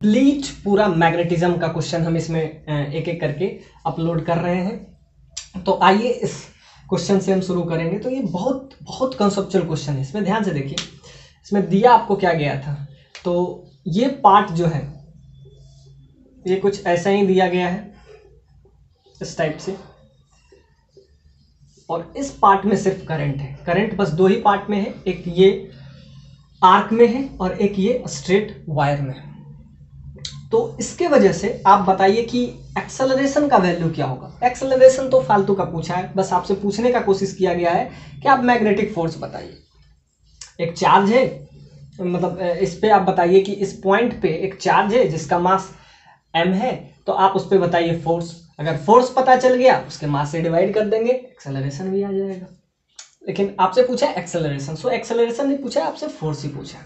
Complete पूरा magnetism का question हम इसमें एक एक करके अपलोड कर रहे हैं। तो आइए इस क्वेश्चन से हम शुरू करेंगे। तो ये बहुत बहुत कंसेप्चुअल क्वेश्चन है, इसमें ध्यान से देखिए। इसमें दिया आपको क्या गया था, तो ये पार्ट जो है ये कुछ ऐसा ही दिया गया है, इस टाइप से, और इस पार्ट में सिर्फ करंट है। करंट बस दो ही पार्ट में है, एक ये आर्क में है और एक ये स्ट्रेट वायर में है। तो इसके वजह से आप बताइए कि एक्सेलरेशन का वैल्यू क्या होगा। एक्सेलरेशन तो फालतू का पूछा है, बस आपसे पूछने का कोशिश किया गया है कि आप मैग्नेटिक फोर्स बताइए। एक चार्ज है, मतलब इस पे आप बताइए कि इस पॉइंट पे एक चार्ज है जिसका मास m है, तो आप उस पे बताइए फोर्स। अगर फोर्स पता चल गया उसके मास से डिवाइड कर देंगे, एक्सेलरेशन भी आ जाएगा। लेकिन आपसे पूछा है एक्सेलरेशन, सो एक्सेलरेशन नहीं पूछा है, आपसे फोर्स ही पूछा है।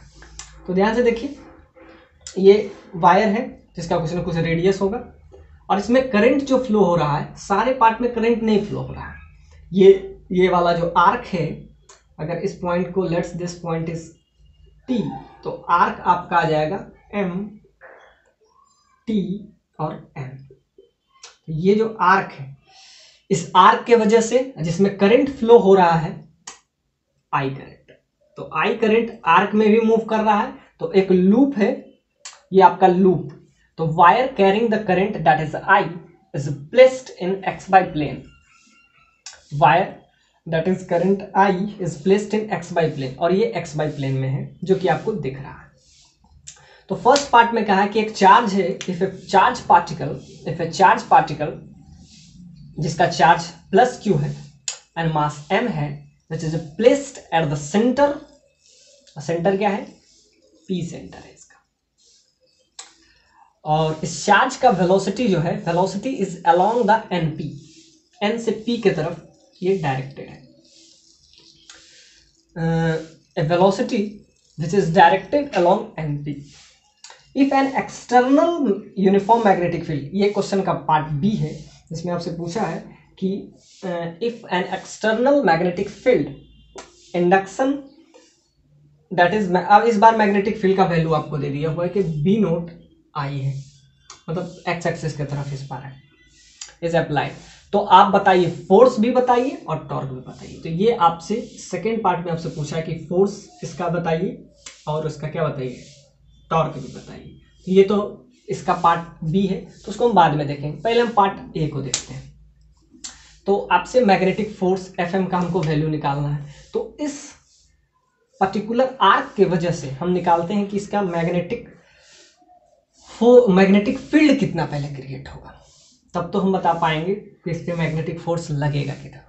तो ध्यान से देखिए, ये वायर है जिसका कुछ ना कुछ रेडियस होगा, और इसमें करंट जो फ्लो हो रहा है, सारे पार्ट में करंट नहीं फ्लो हो रहा है। ये वाला जो आर्क है, अगर इस पॉइंट को, let's this point is T, तो आर्क आपका आ जाएगा M, T और M। ये जो आर्क है, इस आर्क के वजह से जिसमें करंट फ्लो हो रहा है I करंट, तो I करंट आर्क में भी मूव कर रहा है। तो एक लूप है, ये आपका लूप। तो wire carrying the current that is I is placed in XY plane. Wire that is current I is placed in XY plane, और ये XY प्लेन में है जो कि आपको दिख रहा है। तो फर्स्ट पार्ट में कहा कि एक चार्ज है, इफ ए चार्ज पार्टिकल जिसका चार्ज प्लस q है एंड मास m है, which is placed at the centre. Centre क्या है? p सेंटर है इसका। और इस चार्ज का वेलोसिटी जो है, velocity is along the np, n से p के तरफ ये डायरेक्टेड है। A velocity which is directed along np. If an external uniform magnetic field, ये क्वेश्चन का पार्ट बी है, जिसमें आपसे पूछा है कि if an external magnetic field induction that is, अब इस बार मैग्नेटिक फील्ड का वैल्यू आपको दे दिया हुआ है कि B नोट I है, मतलब x एक्सिस की तरफ इस बार है, इज अप्लाइड। तो आप बताइए, फोर्स भी बताइए और टॉर्क भी बताइए। तो ये आपसे सेकेंड पार्ट में आपसे पूछा है कि फोर्स इसका बताइए और इसका क्या बताइए, टॉर्क भी बताइए। तो ये तो इसका पार्ट बी है, तो उसको हम बाद में देखेंगे, पहले हम पार्ट ए को देखते हैं। तो आपसे मैग्नेटिक फोर्स Fm का हमको वैल्यू निकालना है। तो इस पर्टिकुलर आर्क के वजह से हम निकालते हैं कि इसका मैग्नेटिक फील्ड कितना पहले क्रिएट होगा, तब तो हम बता पाएंगे कि इस पे मैग्नेटिक फोर्स लगेगा कितना।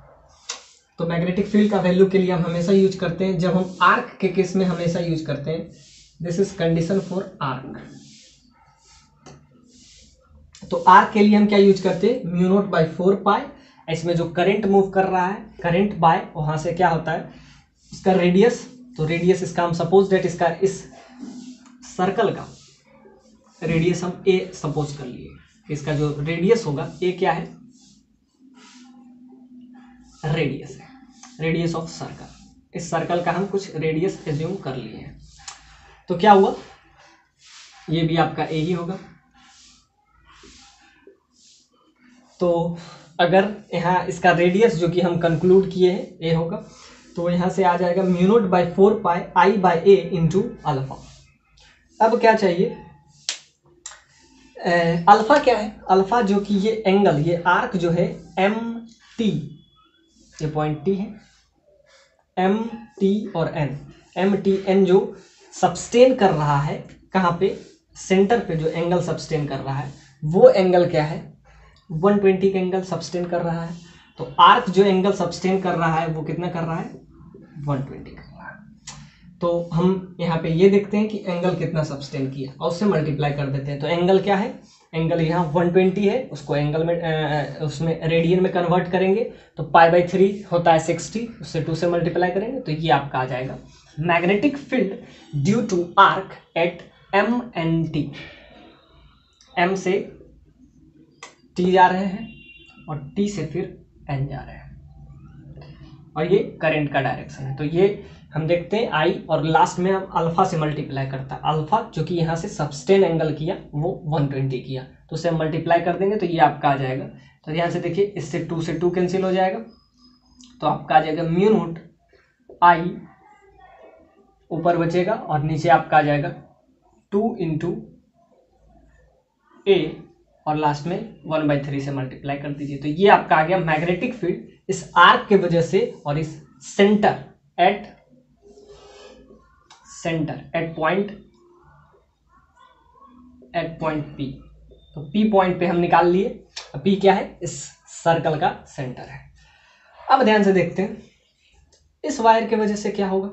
तो मैग्नेटिक फील्ड का वैल्यू के लिए हम हमेशा यूज करते हैं, जब हम आर्क के केस में हमेशा यूज करते हैं, this is condition for arc. तो आर्क के लिए हम क्या यूज करते हैं, म्यू नोट बाई 4 पाई। इसमें जो करंट मूव कर रहा है, करंट बाय वहां से क्या होता है, इसका रेडियस। तो रेडियस इसका हम सपोज डेट, इसका इस सर्कल का रेडियस हम a सपोज कर लिए। इसका जो रेडियस होगा a क्या है, रेडियस है, रेडियस ऑफ सर्कल। इस सर्कल का हम कुछ रेडियस एज्यूम कर लिए हैं। तो क्या हुआ, ये भी आपका a ही होगा। तो अगर यहाँ इसका रेडियस जो कि हम कंक्लूड किए हैं a होगा, तो यहाँ से आ जाएगा mu note by 4 pi I by a into alpha. अब क्या चाहिए, अल्फा क्या है, अल्फा जो कि ये एंगल, ये आर्क जो है MT, ये पॉइंट T है, MT और N, MTN जो सब्सटेन कर रहा है कहाँ पे, सेंटर पे जो एंगल सब्सटेन कर रहा है, वो एंगल क्या है, 120 का एंगल सब्सटेन कर रहा है। तो आर्क जो एंगल सब्सटेन कर रहा है वो कितना कर रहा है, 120 कर रहा है। तो हम यहाँ पे ये देखते हैं कि एंगल कितना सब्सटेन किया और उससे मल्टीप्लाई कर देते हैं। तो एंगल क्या है, एंगल यहाँ 120 है, उसको एंगल में उसमें रेडियन में कन्वर्ट करेंगे तो π/3 होता है 60, उससे 2 से मल्टीप्लाई करेंगे तो ये आपका आ जाएगा magnetic field due to arc at M and T। M से T जा रहे हैं और T से फिर N जा रहे हैं, और ये करंट का डायरेक्शन है। तो ये हम देखते हैं आई और लास्ट में हम अल्फा से मल्टीप्लाई करता है, अल्फा जो कि यहाँ से सबस्टेन एंगल किया वो 120 किया, तो उसे हम मल्टीप्लाई कर देंगे तो ये आपका आ जाएगा। तो ध्यान से देखिए, इससे 2 से 2 कैंसिल हो जाएगा, तो आपका आ जाएगा म्यू नोट आई, ऊपर बचेगा और नीचे आपका आ जाएगा 2 इंटू ए और लास्ट में 1/3 से मल्टीप्लाई कर दीजिए। तो ये आपका आ गया मैग्नेटिक फील्ड इस आर्क के वजह से और इस सेंटर एट पॉइंट पी। तो पी पॉइंट पे हम निकाल लिए, पी क्या है, इस सर्कल का सेंटर है। अब ध्यान से देखते हैं इस वायर के वजह से क्या होगा।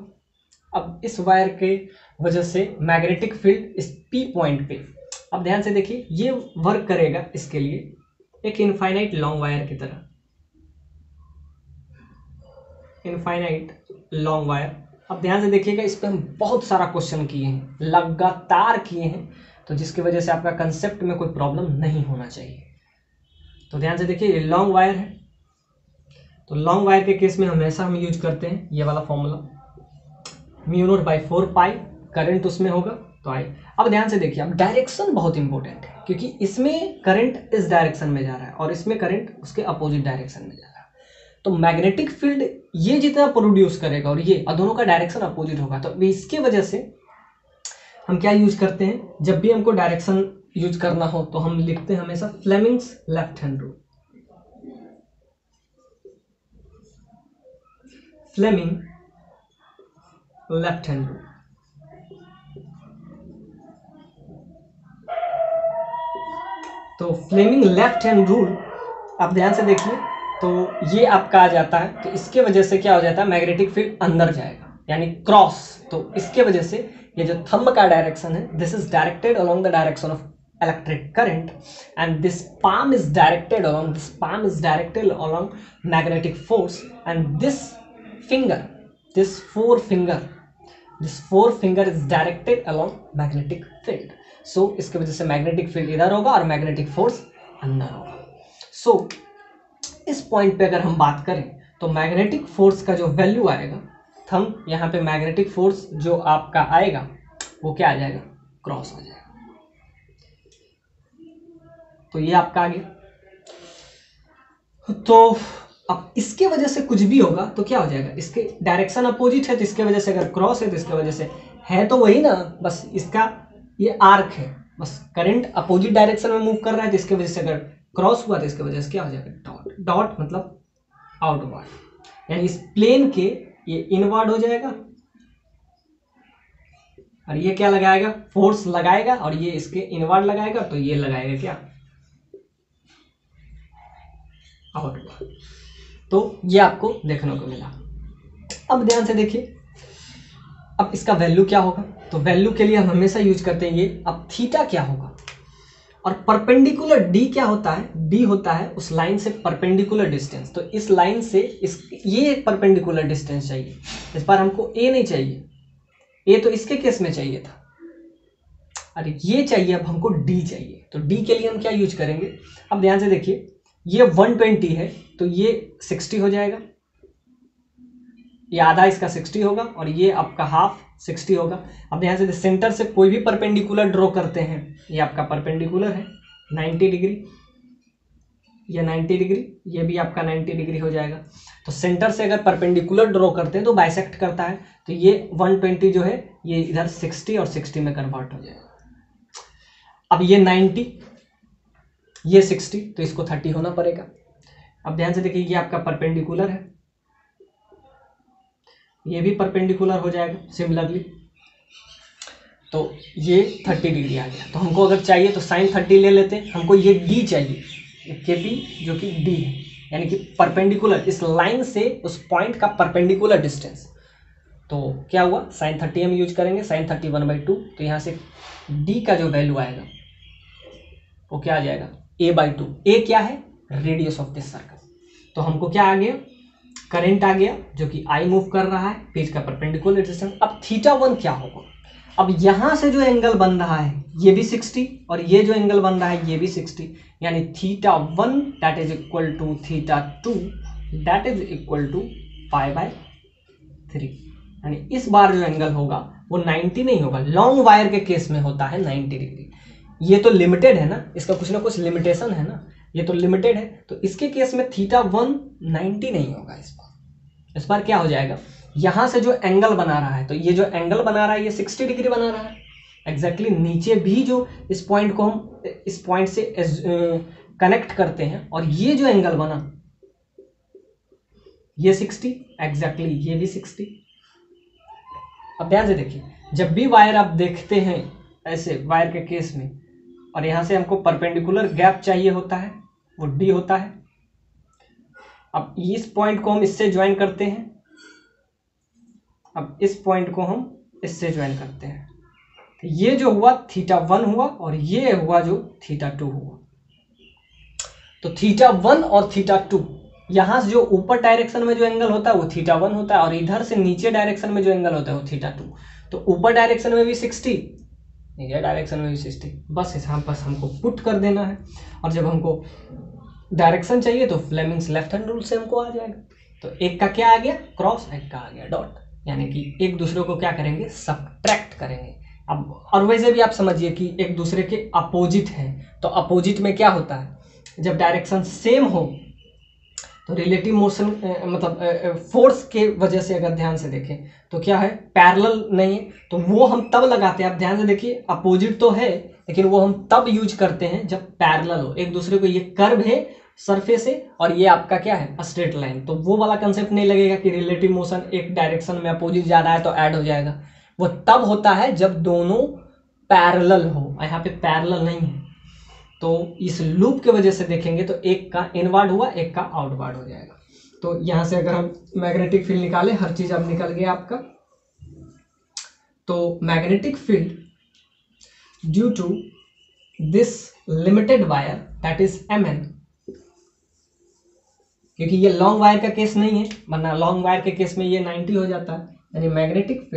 अब इस वायर के वजह से मैग्नेटिक फील्ड इस पी पॉइंट पे, अब ध्यान से देखिए ये वर्क करेगा इसके लिए एक इनफाइनाइट लॉन्ग वायर की तरह, इनफाइनाइट लॉन्ग वायर। अब ध्यान से देखिएगा, इस पर हम बहुत सारा क्वेश्चन किए हैं, लगातार किए हैं, तो जिसकी वजह से आपका कंसेप्ट में कोई प्रॉब्लम नहीं होना चाहिए। तो ध्यान से देखिए ये लॉन्ग वायर है, तो लॉन्ग वायर के केस में हमेशा हम यूज करते हैं ये वाला formula, mu naught by 4 pi, current उसमें होगा तो आई। अब ध्यान से देखिए, अब डायरेक्शन बहुत इंपॉर्टेंट है क्योंकि इसमें करंट इस डायरेक्शन में जा रहा है और इसमें करंट उसके अपोजिट डायरेक्शन में जा रहा है। तो मैग्नेटिक फील्ड ये जितना प्रोड्यूस करेगा और ये, और दोनों का डायरेक्शन अपोजिट होगा, तो इसके वजह से हम क्या यूज करते हैं, जब भी हमको डायरेक्शन यूज करना हो तो हम लिखते हैं हमेशा Fleming's left hand rule, Fleming left hand rule. तो फ्लेमिंग लेफ्ट हैंड रूल, आप ध्यान से देखिए, तो ये आपका आ जाता है, तो इसके वजह से क्या हो जाता है, मैग्नेटिक फील्ड अंदर जाएगा यानी क्रॉस। तो इसके वजह से ये जो थंब का डायरेक्शन है, this is directed along the direction of electric current and this palm is directed along magnetic force, and this forefinger is directed along magnetic field. So इसके वजह से मैग्नेटिक फील्ड इधर होगा और मैग्नेटिक फोर्स अंदर होगा। So इस point पे अगर हम बात करें तो मैग्नेटिक फोर्स का जो वैल्यू आएगा, थंब यहाँ पे मैग्नेटिक फोर्स जो आपका आएगा वो क्या आ जाएगा, क्रॉस आ जाएगा। तो ये आपका आ गया। तो अब इसके वजह से कुछ भी होगा तो क्या हो जाएगा, इसके डायरेक्शन अपोजिट है तो इसके वजह से अगर क्रॉस है तो इसके वजह से है तो वही ना, बस इसका ये आर्क है, बस करंट अपोजिट डायरेक्शन में मूव कर रहा है तो इसके वजह से अगर क्रॉस हुआ तो इसके वजह से क्या हो जाएगा, डॉट। डॉट मतलब आउटवर्ड, यानी इस प्लेन के ये इनवर्ड हो जाएगा और ये क्या लगाएगा, फोर्स लगाएगा, और ये इसके इनवर्ड लगाएगा तो ये लगाएगा क्या, आउटवर्ड। तो ये आपको देखने को मिला। अब ध्यान से देखिए, अब इसका वैल्यू क्या होगा, तो वैल्यू के लिए हम हमेशा यूज करते हैं ये। अब थीटा क्या होगा और परपेंडिकुलर डी क्या होता है, डी होता है उस लाइन से परपेंडिकुलर डिस्टेंस। तो इस लाइन से ये परपेंडिकुलर डिस्टेंस चाहिए, इस बार हमको ए नहीं चाहिए, ए तो इसके केस में चाहिए था, अरे ये चाहिए अब हमको डी चाहिए। तो डी के लिए हम क्या यूज करेंगे, अब ध्यान से देखिए, ये 120 है तो ये 60 हो जाएगा, ये आधा इसका 60 होगा और ये आपका हाफ 60 होगा। अब ध्यान से सेंटर से कोई भी परपेंडिकुलर ड्रॉ करते हैं, ये आपका परपेंडिकुलर है 90 डिग्री, ये 90 डिग्री, ये भी आपका 90 डिग्री हो जाएगा। तो सेंटर से अगर परपेंडिकुलर ड्रॉ करते हैं तो बाइसेक्ट करता है, तो ये 120 जो है ये इधर 60 और 60 में कन्वर्ट हो जाएगा। अब ये 90, ये 60, तो इसको 30 होना पड़ेगा। अब ध्यान से देखिए, ये आपका परपेंडिकुलर है, ये भी परपेंडिकुलर हो जाएगा सिमिलरली, तो ये 30 डिग्री आ गया। तो हमको अगर चाहिए तो साइन 30 ले लेते हैं, हमको ये डी चाहिए, केपी जो कि डी है, यानी कि परपेंडिकुलर इस लाइन से उस पॉइंट का परपेंडिकुलर डिस्टेंस। तो क्या हुआ, साइन 30 हम यूज करेंगे, साइन 30 1/2, तो यहाँ से डी का जो वैल्यू आएगा वो क्या आ जाएगा, a/2। ए क्या है, रेडियस ऑफ दिस सर्कल। तो हमको क्या आ गया, करंट आ गया जो कि आई मूव कर रहा है पेज का परपेंडिकुलर डिस्टेंस। अब θ1 क्या होगा, अब यहां से जो एंगल बन रहा है ये भी 60 और ये जो एंगल बन रहा है ये भी 60, यानी θ1 that is equal to θ2 that is equal to π/3। यानी इस बार जो एंगल होगा वो 90 नहीं होगा, लॉन्ग वायर के केस में होता है 90 डिग्री। ये तो लिमिटेड है ना, इसका कुछ ना कुछ लिमिटेशन है ना, ये तो लिमिटेड है, तो इसके केस में θ1 90 नहीं होगा। इस बार क्या हो जाएगा, यहां से जो एंगल बना रहा है, तो ये जो एंगल बना रहा है ये 60 डिग्री बना रहा है एग्जैक्टली। नीचे भी जो इस पॉइंट को हम इस पॉइंट से कनेक्ट करते हैं, और ये जो एंगल बना ये 60 एग्जैक्टली, ये भी 60। अब ध्यान से देखिए, जब भी वायर आप देखते हैं ऐसे वायर के केस में, और यहां से हमको परपेंडिकुलर गैप चाहिए होता है, वो d होता है। अब इस पॉइंट को हम इससे ज्वाइन करते हैं, अब इस पॉइंट को हम इससे ज्वाइन करते हैं, तो ये जो हुआ θ1 हुआ, और ये हुआ जो θ2 हुआ। तो θ1 और θ2, यहां से जो ऊपर डायरेक्शन में जो एंगल होता है वो θ1 होता है, और इधर से नीचे डायरेक्शन में जो एंगल होता है वो θ2। तो ऊपर डायरेक्शन में भी 60, नीचे डायरेक्शन में भी 60, बस यहाँ पर हमको पुट कर देना है। और जब हमको डायरेक्शन चाहिए तो फ्लेमिंग्स लेफ्ट हैंड रूल से हमको आ जाएगा। तो एक का क्या आ गया क्रॉस, एक का आ गया डॉट, यानी कि एक दूसरे को क्या करेंगे सबट्रैक्ट करेंगे। अब और वैसे भी आप समझिए कि एक दूसरे के अपोजिट हैं, तो अपोजिट में क्या होता है, जब डायरेक्शन सेम हो तो रिलेटिव मोशन मतलब फोर्स के वजह से अगर ध्यान से देखें तो क्या है पैरेलल नहीं है, तो वो हम तब लगाते हैं। आप ध्यान से देखिए, अपोजिट तो है लेकिन वो हम तब यूज करते हैं जब पैरेलल हो एक दूसरे को। ये कर्व है सरफेस है और ये आपका क्या है स्ट्रेट लाइन, तो वो वाला कंसेप्ट नहीं लगेगा कि रिलेटिव मोशन एक डायरेक्शन में अपोजिट जा रहा है तो ऐड हो जाएगा। वो तब होता है जब दोनों पैरेलल हो, यहाँ पे पैरेलल नहीं है। तो इस लूप के वजह से देखेंगे तो एक का इनवर्ड हुआ, एक का आउटवर्ड हो जाएगा। तो यहां से अगर हम मैग्नेटिक फील्ड निकालें, हर चीज अब निकल गया आपका। तो magnetic field due to this limited wire that is Mn, क्योंकि ये लॉन्ग वायर का केस नहीं है, वरना लॉन्ग वायर के केस में ये 90 हो जाता है। यानी magnetic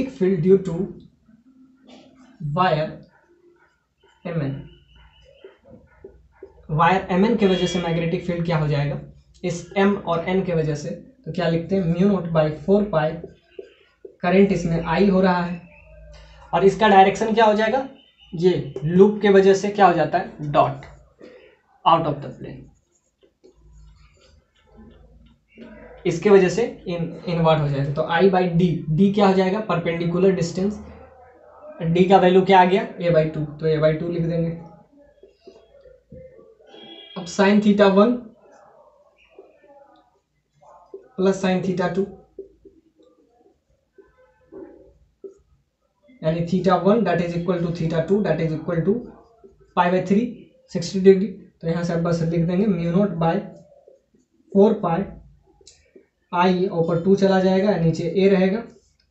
field due to wire Mn, wire Mn के वजह से मैग्नेटिक फील्ड क्या हो जाएगा, इस M और N के वजह से। तो क्या लिखते हैं μ0/4π, करंट इसमें I हो रहा है, और इसका डायरेक्शन क्या हो जाएगा, ये लूप के वजह से क्या हो जाता है dot out of the plane, इसके वजह से इनवर्ट हो जाएगा। तो I/d, d क्या हो जाएगा परपेंडिकुलर डिस्टेंस, d का वैल्यू क्या आ गया a/2, तो a/2 लिख देंगे। अब sin θ1 प्लस sin θ2, यानी θ1 that is equal to θ2 that is equal to π/3 60 degree. तो यहाँ से आप बस लिख देंगे μ0/4π, I ऊपर 2 चला जाएगा, नीचे a रहेगा,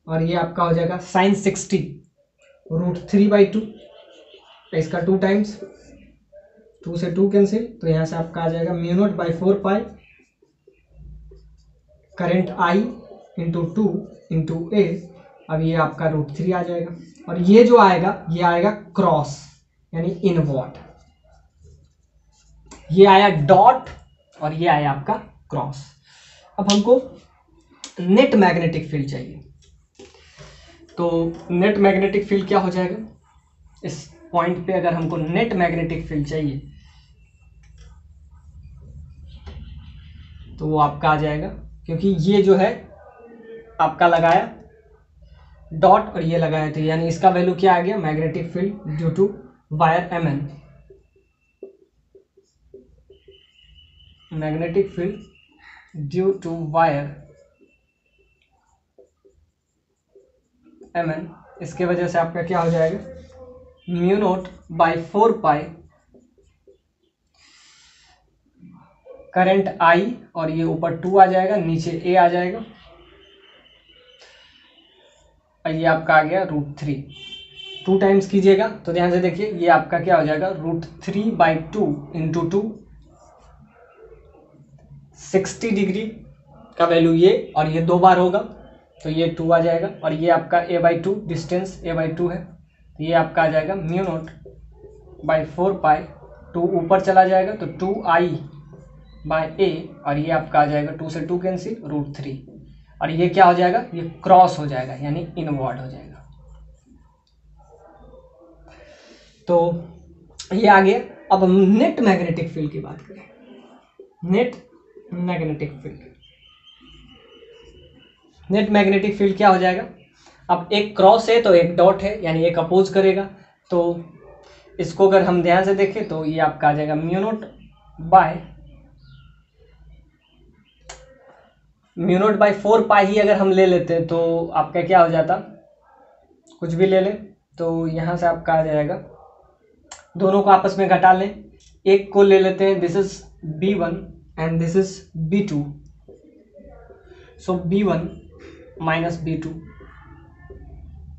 और ये आपका हो जाएगा sin 60 √3/2, इसका 2 टाइम्स, 2 से 2 कैंसिल, तो यहाँ से आपका आ जाएगा μ0/4π current I into 2 into a। अब ये आपका √3 आ जाएगा, और ये जो आएगा ये आएगा क्रॉस यानी इनवर्ट, ये आया डॉट और ये आया आपका क्रॉस। अब हमको नेट मैग्नेटिक फील्ड चाहिए, तो नेट मैग्नेटिक फील्ड क्या हो जाएगा, इस पॉइंट पे अगर हमको नेट मैग्नेटिक फील्ड चाहिए तो वो आपका आ जाएगा, क्योंकि ये जो है आपका लगाया डॉट और ये लगाया, तो यानी इसका वैल्यू क्या आ गया magnetic field due to wire Mn, magnetic field due to wire Mn, इसके वजह से आपका क्या हो जाएगा μ0/4π करंट I, और ये ऊपर 2 आ जाएगा, नीचे a आ जाएगा, और ये आपका आ गया √3, 2 टाइम्स कीजिएगा तो ध्यान से देखिए ये आपका क्या हो जाएगा √3/2 इंटू 2, 60 डिग्री का वैल्यू ये, और ये 2 बार होगा तो ये 2 आ जाएगा, और ये आपका a/2 डिस्टेंस a/2 है, तो ये आपका आ जाएगा μ0/4π, 2 ऊपर चला जाएगा तो 2I बाय ए, और ये आपका आ जाएगा 2 से 2 कैंसिल √3, और ये क्या हो जाएगा, ये क्रॉस हो जाएगा यानी इनवर्ड हो जाएगा। तो ये आ गया। अब हम नेट मैग्नेटिक फील्ड की बात करें। Net magnetic field, net magnetic field क्या हो जाएगा, अब एक क्रॉस है तो एक डॉट है यानी एक अपोज करेगा, तो इसको अगर हम ध्यान से देखें तो ये आपका आ जाएगा म्यू नोट बाय 4 पाई ही अगर हम ले लेते हैं तो आपका क्या हो जाता, कुछ भी ले लें तो यहाँ से आपका आ जाएगा, दोनों को आपस में घटा लें, एक को ले लेते हैं, this is B1 and this is B2, so B1 minus B2,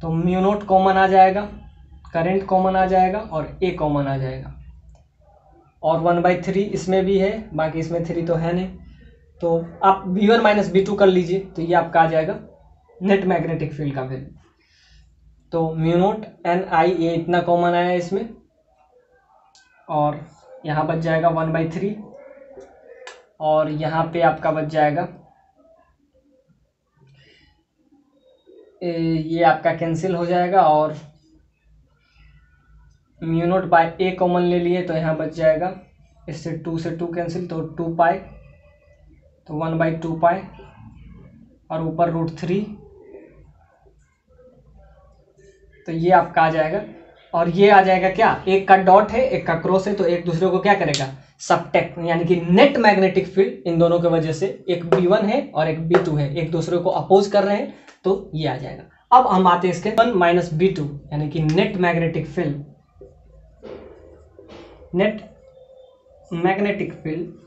तो म्यू नोट कॉमन आ जाएगा, करंट कॉमन आ जाएगा और ए कॉमन आ जाएगा, और 1/3 इसमें भी है, बाकी इसमें 3 तो है नहीं, तो आप B1 माइनस B2 कर लीजिए, तो ये आपका आ जाएगा नेट मैग्नेटिक फील्ड का वैल्यू। तो म्यू नोट एन आई ये इतना कॉमन आया इसमें, और यहाँ बच जाएगा 1/3, और यहाँ पे आपका बच जाएगा ये आपका कैंसिल हो जाएगा, और म्यू नोट बाय ए कॉमन ले लिए तो यहाँ बच जाएगा, इससे 2 से 2 कैंसिल तो 2 पाई, तो 1/2 पाई, और ऊपर √3, तो ये आपका आ जाएगा, और ये आ जाएगा क्या, एक का डॉट है एक का क्रॉस है, तो एक दूसरे को क्या करेगा, सबट्रैक्ट, यानी कि नेट मैग्नेटिक फील्ड इन दोनों की वजह से, एक B1 है और एक B2 है, एक दूसरे को अपोज कर रहे हैं, तो ये आ जाएगा। अब हम आते हैं इसके 1 माइनस B2 यानी कि net magnetic field, net magnetic field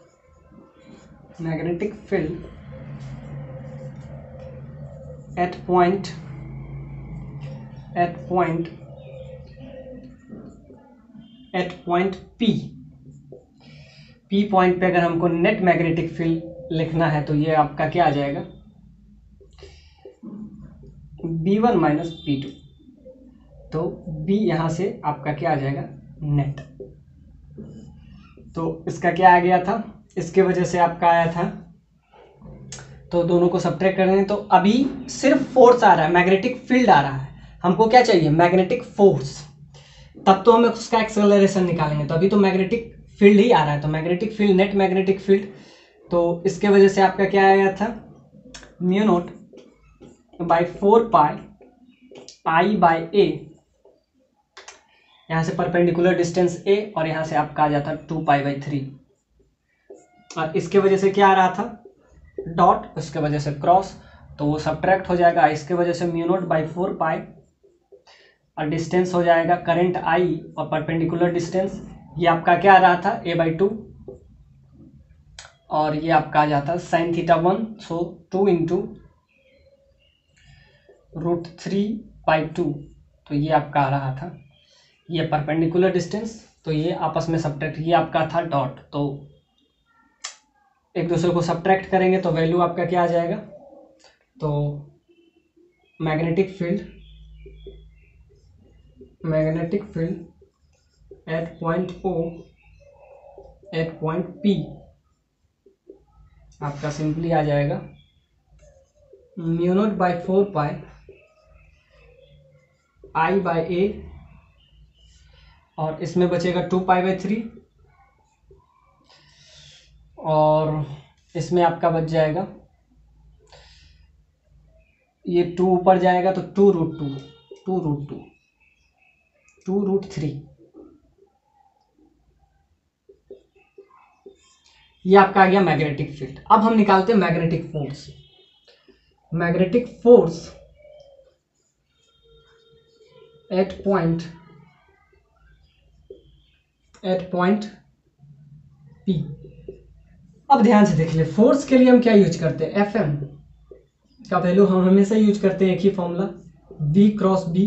at point P point पे अगर हमको नेट मैग्नेटिक फील्ड लिखना है तो ये आपका क्या आ जाएगा, B1 माइनस B2, तो B यहाँ से आपका क्या आ जाएगा, नेट, तो इसका क्या आ गया था, इसके वजह से आपका आया था, तो दोनों को सब्ट्रैक्ट करेंगे तो अभी सिर्फ फोर्स आ रहा है, मैग्नेटिक फील्ड आ रहा है, हमको क्या चाहिए, मैग्नेटिक फोर्स, तब तो हम उसका एक्सेलरेशन निकालेंगे, तो अभी तो मैग्नेटिक फील्ड ही आ रहा है, तो magnetic field, net magnetic field, तो इसके वजह से आपका क्या आया था, mu naught by 4 pi I by ए, यहाँ से परपेंडिकुलर डिस्टेंस ए, और यहाँ से आपका आ जाता 2π/3, और इसके वजह से क्या आ रहा था, डॉट, उसके वजह से क्रॉस, तो वो सब्ट्रैक्ट हो जाएगा, इसके वजह से म्यू नोट बाय 4 पाई, और डिस्टेंस हो जाएगा करंट आई और परपेंडिकुलर डिस्टेंस, ये आपका क्या आ रहा था, a/2, और ये आपका आ जाता sin θ1, सो 2 × √3/2, तो ये आपका आ रहा था, ये परपेंडिकुलर डिस्टेंस, तो ये आपस में सब्ट्रैक्ट, ये आपका था डॉट, तो एक दूसरे को सब्ट्रैक्ट करेंगे तो वैल्यू आपका क्या आ जाएगा, तो magnetic field at point O at point P आपका सिंपली आ जाएगा mu naught by 4 pi I by A, और इसमें बचेगा 2π/3, और इसमें आपका बच जाएगा, ये 2 ऊपर जाएगा तो 2√3, ये आपका आ गया मैग्नेटिक फील्ड। अब हम निकालते हैं magnetic force. Magnetic force at point P। अब ध्यान से देख ले, फोर्स के लिए हम क्या यूज करते हैं, Fm का वैल्यू हम हमेशा यूज करते हैं, एक ही फॉर्मूला, V क्रॉस B।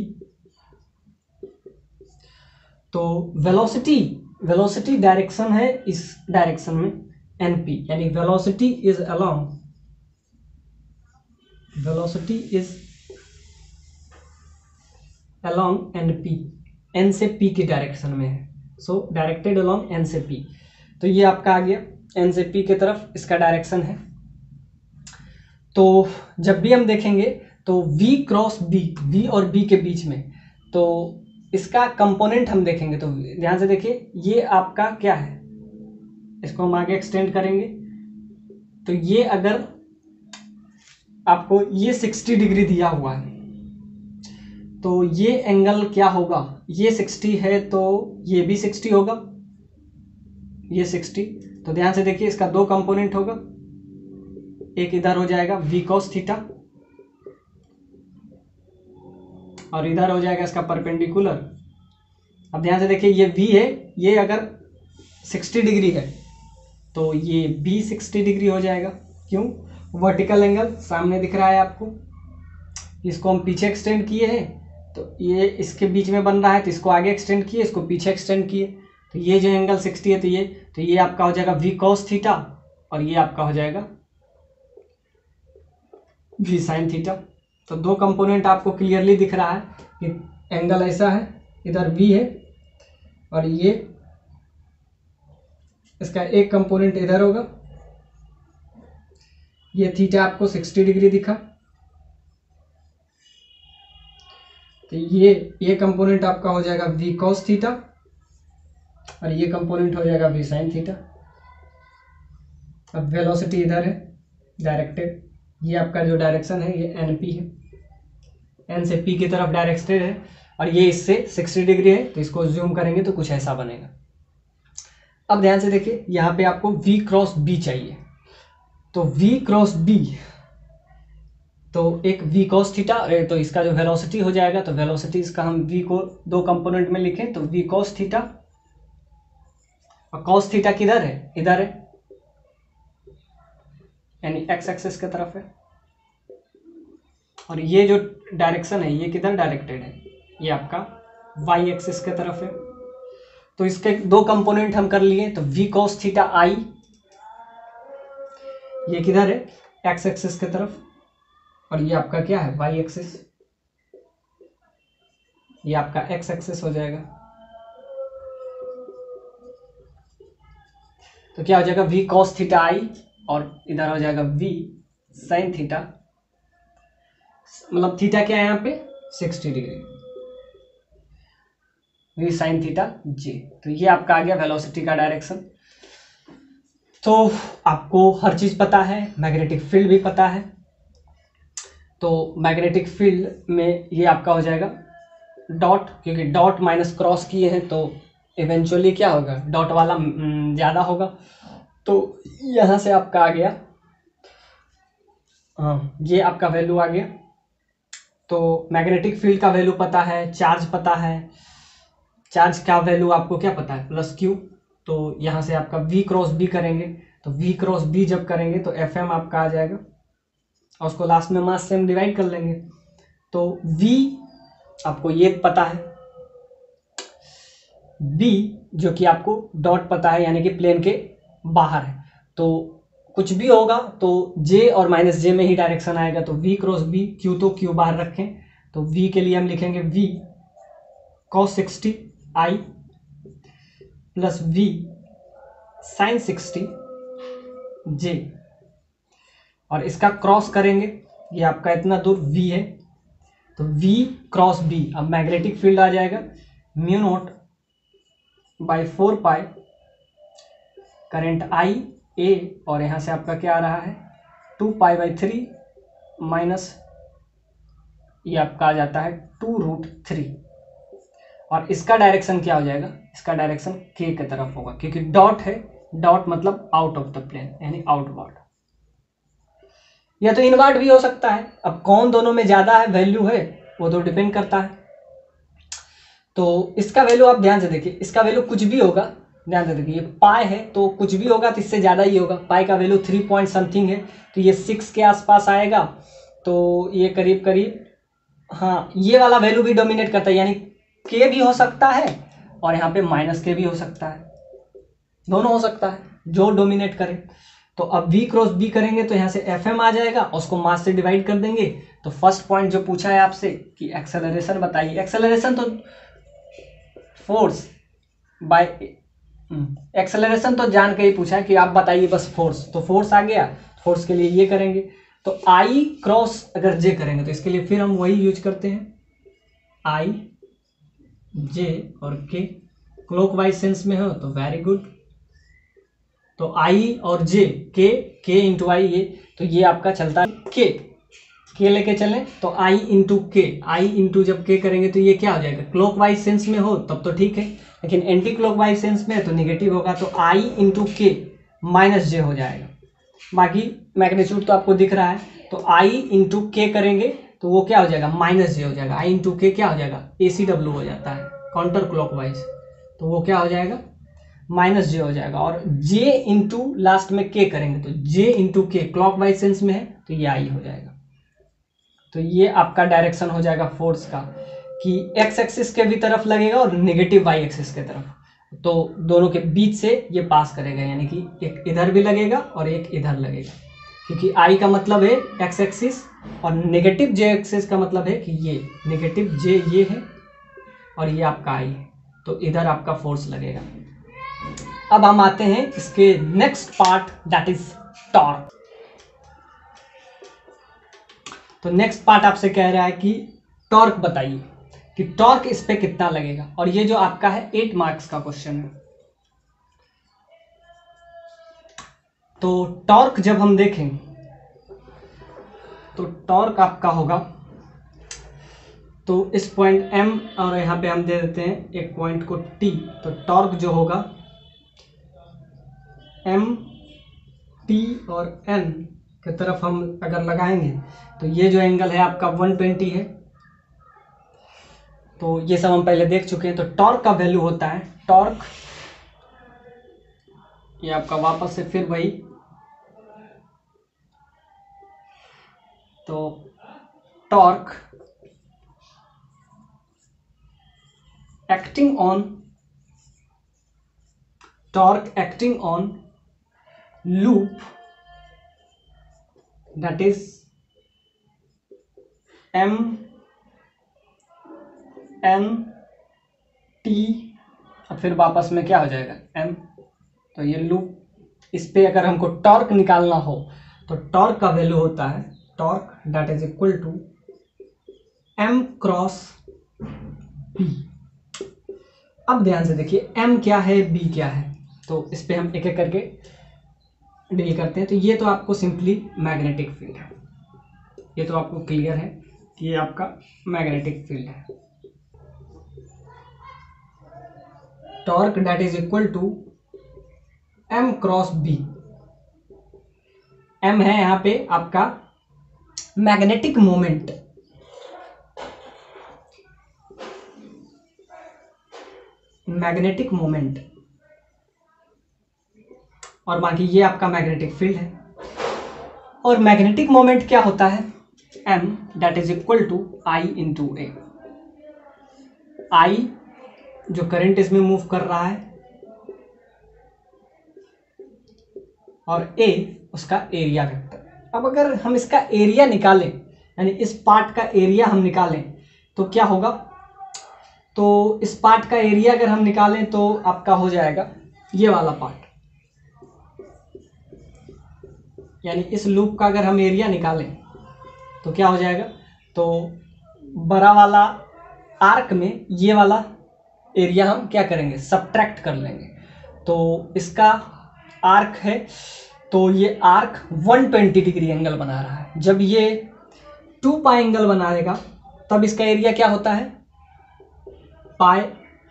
तो वेलोसिटी डायरेक्शन है इस डायरेक्शन में NP, यानी velocity is along NP, N से P की डायरेक्शन में है, सो डायरेक्टेड अलोंग N से P, तो ये आपका आ गया। एन से पी की तरफ इसका डायरेक्शन है। तो जब भी हम देखेंगे तो V क्रॉस B, V और B के बीच में, तो इसका कंपोनेंट हम देखेंगे तो ध्यान से देखिए, ये आपका क्या है, इसको हम आगे एक्सटेंड करेंगे तो ये अगर आपको ये 60 डिग्री दिया हुआ है तो ये एंगल क्या होगा, ये 60 है तो ये भी 60 होगा, ये 60। तो ध्यान से देखिए, इसका दो कंपोनेंट होगा, एक इधर हो जाएगा V cos थीटा और इधर हो जाएगा इसका परपेंडिकुलर। अब ध्यान से देखिए, ये V है, ये अगर 60 डिग्री है तो ये B 60 डिग्री हो जाएगा। क्यों? वर्टिकल एंगल सामने दिख रहा है आपको, इसको हम पीछे एक्सटेंड किए हैं तो ये इसके बीच में बन रहा है, तो इसको आगे एक्सटेंड किए, इसको पीछे एक्सटेंड किए, तो ये जो एंगल 60 है तो ये आपका हो जाएगा V cos थीटा और ये आपका हो जाएगा V sin थीटा। तो दो कंपोनेंट आपको क्लियरली दिख रहा है कि एंगल ऐसा है, इधर V है और ये इसका एक कंपोनेंट इधर होगा, ये थीटा आपको 60 डिग्री दिखा, तो ये कंपोनेंट आपका हो जाएगा V cos थीटा और ये कंपोनेंट हो जाएगा V sin थीटा। अब वेलोसिटी इधर है डायरेक्टेड, ये आपका जो डायरेक्शन है ये NP है, N से P की तरफ डायरेक्टेड है और ये इससे 60 डिग्री है, तो इसको जूम करेंगे तो कुछ ऐसा बनेगा। अब ध्यान से देखिए, यहाँ पे आपको V क्रॉस B चाहिए, तो V क्रॉस B, तो एक V cos थीटा, तो इसका जो वेलोसिटी हो जाएगा, तो वेलोसिटी इसका हम V को दो कंपोनेंट में लिखें तो V cos थीटा, और cos थीटा किधर है, इधर है, यानी x एक्सिस की तरफ है, और ये जो डायरेक्शन है ये किधर डायरेक्टेड है, ये आपका y एक्सिस की तरफ है। तो इसके दो कंपोनेंट हम कर लिए, तो V cos थीटा I, ये किधर है, x एक्सिस की तरफ, और ये आपका क्या है, y एक्सिस, ये आपका x एक्सिस हो जाएगा। तो क्या हो जाएगा, V cos थीटा I और इधर हो जाएगा V sin थीटा, मतलब थीटा क्या है यहाँ पे 60 degree, V sin theta J। तो ये आपका आ गया वेलोसिटी का डायरेक्शन। तो आपको हर चीज पता है, मैग्नेटिक फील्ड भी पता है, तो मैग्नेटिक फील्ड में ये आपका हो जाएगा डॉट, क्योंकि डॉट माइनस क्रॉस किए हैं तो इवेंचुअली क्या होगा, डॉट वाला ज़्यादा होगा, तो यहाँ से आपका आ गया, हाँ ये आपका वैल्यू आ गया। तो मैग्नेटिक फील्ड का वैल्यू पता है, चार्ज पता है, चार्ज का वैल्यू आपको क्या पता है, प्लस क्यू। तो यहाँ से आपका V क्रॉस B करेंगे, तो V क्रॉस B जब करेंगे तो FM आपका आ जाएगा और उसको लास्ट में मास से हम डिवाइड कर लेंगे। तो V आपको ये पता है, B जो कि आपको डॉट पता है, यानी कि प्लेन के बाहर है, तो कुछ भी होगा तो J और माइनस J में ही डायरेक्शन आएगा। तो V क्रॉस B, Q तो Q बाहर रखें, तो V के लिए हम लिखेंगे V cos 60 I plus V sin 60 J, और इसका क्रॉस करेंगे, ये आपका इतना दूर V है, तो V क्रॉस B, अब मैग्नेटिक फील्ड आ जाएगा mu naught by 4 pi current I A, और यहाँ से आपका क्या आ रहा है 2 पाई बाई 3 माइनस ये आपका आ जाता है 2√3, और इसका डायरेक्शन क्या हो जाएगा, इसका डायरेक्शन K की तरफ होगा, क्योंकि डॉट है, डॉट मतलब आउट ऑफ द प्लेन यानी आउटवर्ड, या तो इनवर्ट भी हो सकता है। अब कौन दोनों में ज़्यादा है वैल्यू है वो तो डिपेंड करता है। तो इसका वैल्यू आप ध्यान से देखिए, इसका वैल्यू कुछ भी होगा, ध्यान से देखिए, ये पाई है तो कुछ भी होगा तो इससे ज़्यादा ही होगा, पाई का वैल्यू 3 पॉइंट समथिंग है, तो ये 6 के आसपास आएगा, तो ये करीब करीब, हाँ ये वाला वैल्यू भी डोमिनेट करता है, यानी के भी हो सकता है और यहाँ पे माइनस के भी हो सकता है, दोनों हो सकता है जो डोमिनेट करे। तो अब V क्रॉस B करेंगे तो यहाँ से FM आ जाएगा और उसको मास से डिवाइड कर देंगे। तो फर्स्ट पॉइंट जो पूछा है आपसे कि एक्सेलरेशन बताइए, एक्सेलरेशन तो फोर्स बाय एक्सेलरेशन तो जान के ही पूछा है कि आप बताइए बस फोर्स, तो फोर्स आ गया, फोर्स के लिए ये करेंगे। तो आई क्रॉस अगर जे करेंगे तो इसके लिए फिर हम वही यूज करते हैं, आई जे और के, क्लॉकवाइज सेंस में हो तो वेरी गुड। तो आई और जे, के इंटू आई, ये तो ये आपका चलता है के लेके चलें तो आई इंटू के, आई इंटू जब के करेंगे तो ये क्या हो जाएगा, क्लॉकवाइज सेंस में हो तब तो ठीक है, लेकिन एंटी क्लॉकवाइज सेंस में है तो निगेटिव होगा, तो आई इंटू के माइनस जे हो जाएगा। बाकी मैग्नीट्यूड तो आपको दिख रहा है, तो आई इंटू के करेंगे तो वो क्या हो जाएगा, माइनस जे हो जाएगा। आई इंटू के क्या हो जाएगा, ACW हो जाता है काउंटर क्लॉकवाइज, तो वो क्या हो जाएगा, माइनस जे हो जाएगा। और जे इंटू लास्ट में के करेंगे तो जे इंटू के क्लॉकवाइज सेंस में है तो ये आई हो जाएगा। तो ये आपका डायरेक्शन हो जाएगा फोर्स का, कि एक्स एक्सिस के भी तरफ लगेगा और नेगेटिव वाई एक्सिस के तरफ, तो दोनों के बीच से ये पास करेगा, यानी कि एक इधर भी लगेगा और एक इधर लगेगा, क्योंकि आई का मतलब है एक्स एक्सिस और नेगेटिव जे एक्सिस का मतलब है कि ये नेगेटिव जे ये है और ये आपका आई है, तो इधर आपका फोर्स लगेगा। अब हम आते हैं इसके next part, that is torque. तो नेक्स्ट पार्ट आपसे कह रहा है कि टॉर्क बताइए कि टॉर्क इस पे कितना लगेगा, और ये जो आपका है 8 मार्क्स का क्वेश्चन है। तो टॉर्क जब हम देखें तो टॉर्क आपका होगा, तो इस पॉइंट M और यहाँ पे हम दे देते हैं एक पॉइंट को T, तो टॉर्क जो होगा M, T और N की तरफ हम अगर लगाएंगे तो ये जो एंगल है आपका 120 है, तो ये सब हम पहले देख चुके हैं। तो टॉर्क का वैल्यू होता है, टॉर्क ये आपका वापस से फिर वही, तो torque acting on loop, that is M N T और फिर वापस में क्या हो जाएगा M, तो ये लूप, इस पे अगर हमको टॉर्क निकालना हो तो टॉर्क का वैल्यू होता है, torque that is equal to M cross B। अब ध्यान से देखिए M क्या है, B क्या है, तो इस पे हम एक एक करके डील करते हैं। तो ये तो आपको सिंपली मैग्नेटिक फील्ड है, ये तो आपको क्लियर है कि ये आपका मैग्नेटिक फील्ड है। Torque that is equal to M cross B, M है यहाँ पे आपका मैग्नेटिक मोमेंट, और बाकी ये आपका मैग्नेटिक फील्ड है। और मैग्नेटिक मोमेंट क्या होता है, M that is equal to I into A, I जो करंट इसमें मूव कर रहा है और A उसका एरिया वेक्टर। अब अगर हम इसका एरिया निकालें, यानी इस पार्ट का एरिया हम निकालें तो क्या होगा, तो इस पार्ट का एरिया अगर हम निकालें तो आपका हो जाएगा ये वाला पार्ट, यानी इस लूप का अगर हम एरिया निकालें तो क्या हो जाएगा, तो बड़ा वाला आर्क में ये वाला एरिया हम क्या करेंगे, सब्ट्रैक्ट कर लेंगे। तो इसका आर्क है, तो ये आर्क 120 डिग्री एंगल बना रहा है, जब ये 2 पाई एंगल बनाएगा तब इसका एरिया क्या होता है, पाई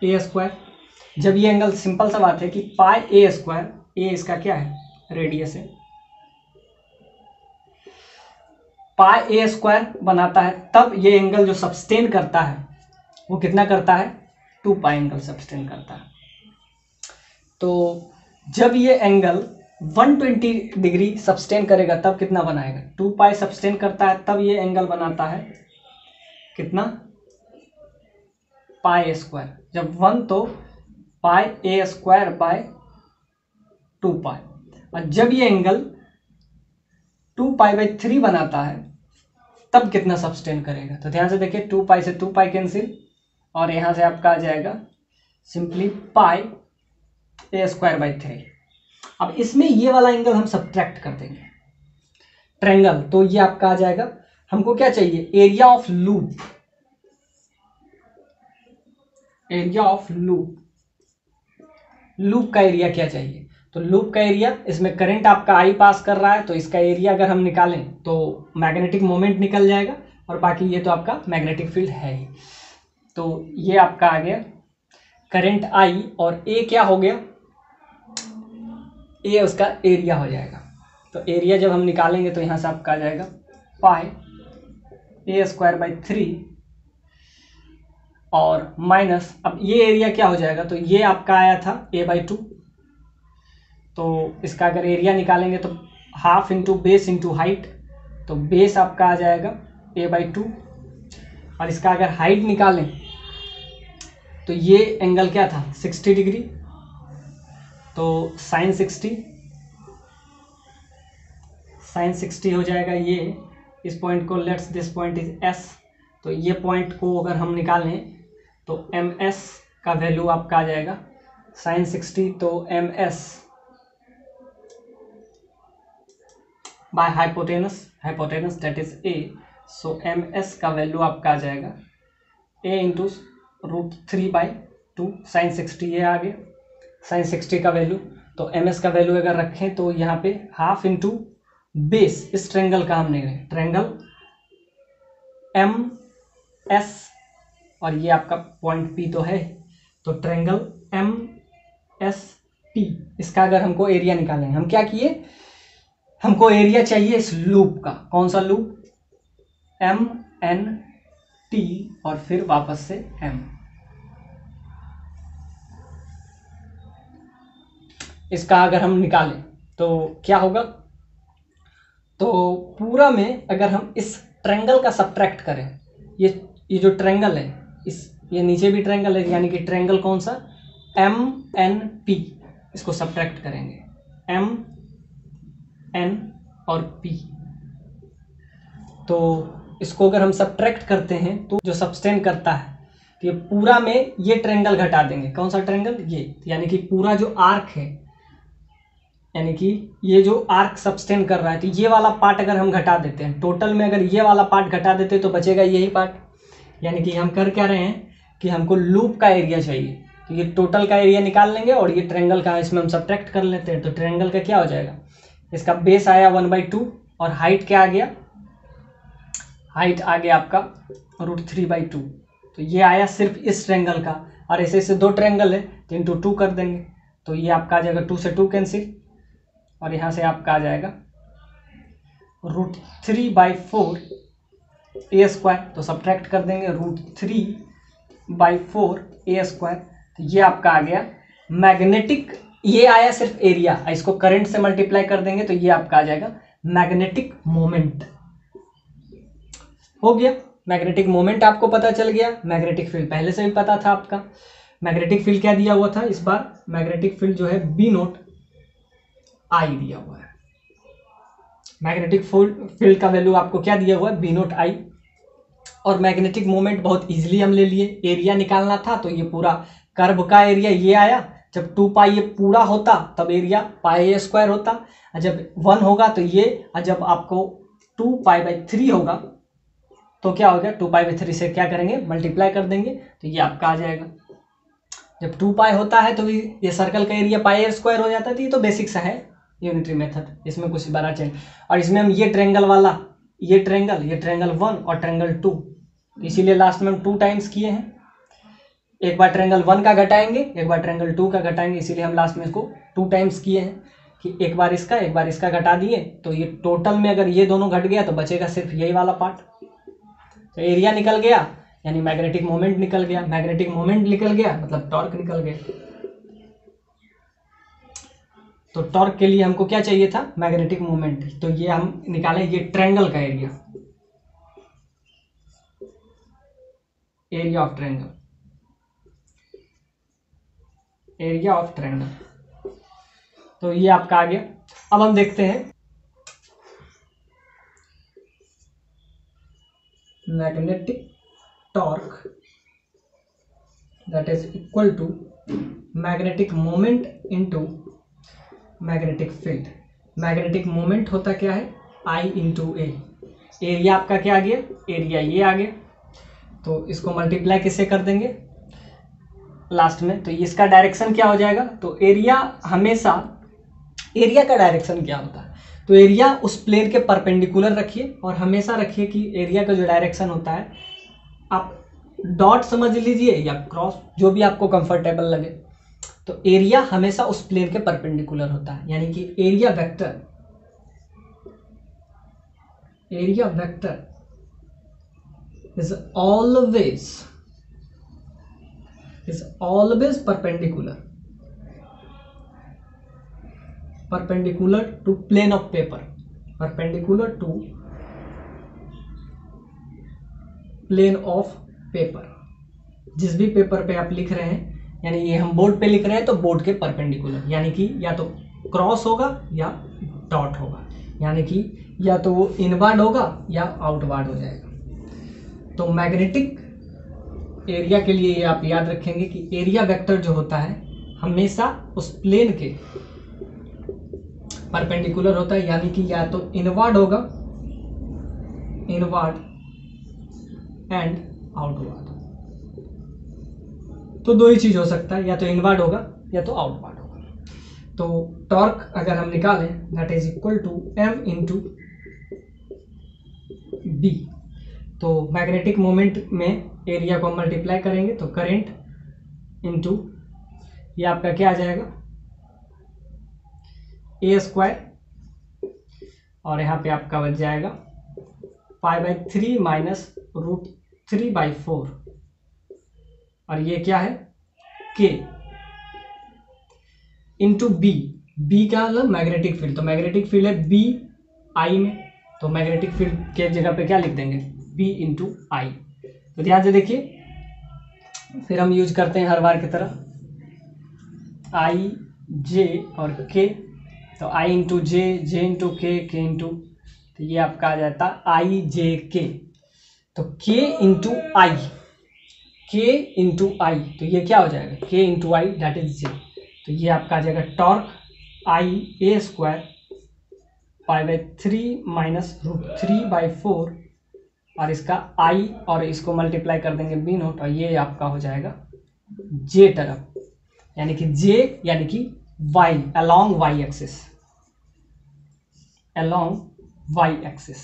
ए स्क्वायर। जब ये एंगल, सिंपल सा बात है कि पाई ए स्क्वायर, ए इसका क्या है, रेडियस है, पाई ए स्क्वायर बनाता है, तब ये एंगल जो सब्सटेन करता है वो कितना करता है, 2 पाई एंगल सब्सटेन करता है। तो जब ये एंगल 120 डिग्री सब्सटेन करेगा तब कितना बनाएगा, 2 पाई सब्सटेन करता है तब ये एंगल बनाता है कितना, पाई स्क्वायर, जब 1 तो पाई ए स्क्वायर बाय 2 पाई, और जब ये एंगल 2 पाई बाई 3 बनाता है तब कितना सब्सटेन करेगा। तो ध्यान से देखिए 2 पाई से 2 पाई कैंसिल, और यहाँ से आपका आ जाएगा सिंपली पाई A²/3। अब इसमें ये वाला एंगल हम सब्ट्रैक्ट कर देंगे, ट्रायंगल, तो ये आपका आ जाएगा। हमको क्या चाहिए, area of loop, area of loop, loop का एरिया क्या चाहिए। तो लूप का एरिया, इसमें करंट आपका आई पास कर रहा है, तो इसका एरिया अगर हम निकालें तो मैग्नेटिक मोमेंट निकल जाएगा, और बाकी ये तो आपका मैग्नेटिक फील्ड है ही। तो ये आपका आ गया करंट आई, और ए क्या हो गया, ए उसका एरिया हो जाएगा। तो एरिया जब हम निकालेंगे तो यहाँ से आपका आ जाएगा पाई A²/3 और माइनस, अब ये एरिया क्या हो जाएगा, तो ये आपका आया था A/2, तो इसका अगर एरिया निकालेंगे तो half into base into height, तो बेस आपका आ जाएगा A/2, और इसका अगर हाइट निकालें तो ये एंगल क्या था 60 डिग्री, तो साइन 60 हो जाएगा। ये इस पॉइंट को, let's this point is S, तो ये पॉइंट को अगर हम निकालें तो एम एस का वैल्यू आपका आ जाएगा साइन 60, तो M S by hypotenuse that is A, so M S का वैल्यू आपका आ जाएगा ए इंटू √3/2 साइन 60, ये आ गया साइन 60 का वैल्यू। तो एम एस का वैल्यू अगर रखें तो यहाँ पे हाफ इंटू बेस, इस ट्रायंगल का हमने ट्रायंगल एम एस, और ये आपका पॉइंट पी तो है, तो ट्रायंगल एम एस पी, इसका अगर हमको एरिया निकालेंगे, हम क्या किए, हमको एरिया चाहिए इस लूप का, कौन सा लूप, एम एन टी और फिर वापस से एम। इसका अगर हम निकालें तो क्या होगा, तो पूरा में अगर हम इस ट्रायंगल का सब्ट्रैक्ट करें, ये जो ट्रायंगल है, इस ये नीचे भी ट्रायंगल है, यानी कि ट्रायंगल कौन सा, एम एन पी, इसको सब्ट्रैक्ट करेंगे एम एन और पी, तो इसको अगर हम सब्ट्रैक्ट करते हैं तो जो सब्सटेंड करता है, तो ये पूरा में ये ट्रायंगल घटा देंगे, कौन सा ट्रायंगल, ये, यानी कि पूरा जो आर्क है, यानी कि ये जो आर्क सब्सटेंड कर रहा है, तो ये वाला पार्ट अगर हम घटा देते हैं, टोटल में अगर ये वाला पार्ट घटा देते तो बचेगा यही पार्ट, यानी कि हम कर क्या रहे हैं कि हमको लूप का एरिया चाहिए, तो ये टोटल का एरिया निकाल लेंगे और ये ट्रायंगल का इसमें हम सब्ट्रैक्ट कर लेते हैं, तो ट्रायंगल का क्या हो जाएगा, इसका बेस आया 1/2 और हाइट क्या आ गया, हाइट आ गया आपका √3/2, तो ये आया सिर्फ इस ट्रायंगल का, और ऐसे ऐसे दो ट्रायंगल है तो इंटू 2 कर देंगे, तो ये आपका आ जाएगा 2 से 2 कैंसिल, और यहाँ से आपका आ जाएगा √3/4 A², तो सब्ट्रैक्ट कर देंगे √3/4 A², तो ये आपका आ गया मैग्नेटिक, ये आया सिर्फ एरिया, इसको करंट से मल्टीप्लाई कर देंगे तो ये आपका आ जाएगा मैग्नेटिक मोमेंट। हो गया, मैग्नेटिक मोमेंट आपको पता चल गया, मैग्नेटिक फील्ड पहले से भी पता था आपका। मैग्नेटिक फील्ड क्या दिया हुआ था इस बार, मैग्नेटिक फील्ड जो है B0 I दिया हुआ है, मैग्नेटिक फील्ड का वैल्यू आपको क्या दिया हुआ है, B0 I, और मैग्नेटिक मोमेंट बहुत इजीली हम ले लिए, एरिया निकालना था तो ये पूरा कर्व का एरिया ये आया, जब 2π ये पूरा होता तब एरिया πa² होता, और जब 1 होगा तो ये, और जब आपको 2π/3 होगा तो क्या हो गया, 2π/3 से क्या करेंगे, मल्टीप्लाई कर देंगे, तो ये आपका आ जाएगा। जब 2π होता है तो ये सर्कल का एरिया πa² हो जाता है, तो ये तो बेसिक सा है यूनिटरी मेथड, इसमें कुछ बड़ा चेंज, और इसमें हम ये ट्रायंगल वाला, ये ट्रायंगल 1 और ट्रायंगल 2, इसीलिए लास्ट में हम 2 टाइम्स किए हैं, एक बार ट्रायंगल 1 का घटाएंगे, एक बार ट्रायंगल 2 का घटाएंगे, इसीलिए हम लास्ट में इसको 2 टाइम्स किए हैं कि एक बार इसका घटा दिए, तो ये टोटल में अगर ये दोनों घट गया तो बचेगा सिर्फ यही वाला पार्ट, तो एरिया निकल गया, यानी मैग्नेटिक मोमेंट निकल गया, मैग्नेटिक मोमेंट निकल गया मतलब टॉर्क निकल गया। तो टॉर्क के लिए हमको क्या चाहिए था, मैग्नेटिक मोमेंट, तो ये हम निकाले, ये ट्रायंगल का area, area of triangle, area of triangle, तो ये आपका आ गया। अब हम देखते हैं magnetic torque that is equal to magnetic moment into magnetic field. Magnetic moment होता क्या है, आई इंटू ए। एरिया आपका क्या आ गया, एरिया ये आ गया, तो इसको मल्टीप्लाई किससे कर देंगे लास्ट में, तो इसका डायरेक्शन क्या हो जाएगा। तो एरिया हमेशा, एरिया का डायरेक्शन क्या होता है, तो एरिया उस प्लेन के परपेंडिकुलर रखिए और हमेशा रखिए कि एरिया का जो डायरेक्शन होता है, आप डॉट समझ लीजिए या क्रॉस, जो भी आपको कंफर्टेबल लगे, तो एरिया हमेशा उस प्लेन के परपेंडिकुलर होता है। यानी कि area vector is always perpendicular to plane of paper, perpendicular to plane of paper। जिस भी पेपर पे आप लिख रहे हैं, यानी ये हम बोर्ड पे लिख रहे हैं तो बोर्ड के परपेंडिकुलर, यानी कि या तो क्रॉस होगा या डॉट होगा, यानी कि या तो वो इनवर्ड होगा या आउटवर्ड हो जाएगा। तो मैग्नेटिक एरिया के लिए आप याद रखेंगे कि एरिया वेक्टर जो होता है हमेशा उस प्लेन के परपेंडिकुलर होता है, यानी कि या तो इनवर्ड होगा, इनवर्ड एंड आउटवर्ड। तो दो ही चीज हो सकता है, या तो इनवर्ड होगा या तो आउटवर्ड होगा। तो टॉर्क अगर हम निकालें, that is equal to m into B. तो मैग्नेटिक मोमेंट में एरिया को मल्टीप्लाई करेंगे तो करंट इंटू ये आपका क्या आ जाएगा, ए स्क्वायर, और यहाँ पे आपका बच जाएगा π/3 माइनस √3/4, और ये क्या है k इंटू बी। बी क्या मतलब मैग्नेटिक फील्ड, तो मैग्नेटिक फील्ड है बी आई में, तो मैग्नेटिक फील्ड के जगह पे क्या लिख देंगे, बी इंटू आई। तो ध्यान से देखिए, फिर हम यूज करते हैं हर बार की तरह आई जे और के, तो आई इंटू जे, जे इंटू के इंटू, तो ये आपका आ जाता आई जे के, तो के इंटू आई, के इंटू आई, तो ये क्या हो जाएगा के इंटू आई दैट इज जे। तो ये आपका आ जाएगा टॉर्क आई ए स्क्वायर π/3 माइनस √3/4, और इसका आई और इसको मल्टीप्लाई कर देंगे बी नोट, और ये आपका हो जाएगा जे तरफ, यानी कि जे यानी कि Y, along Y axis, along Y axis.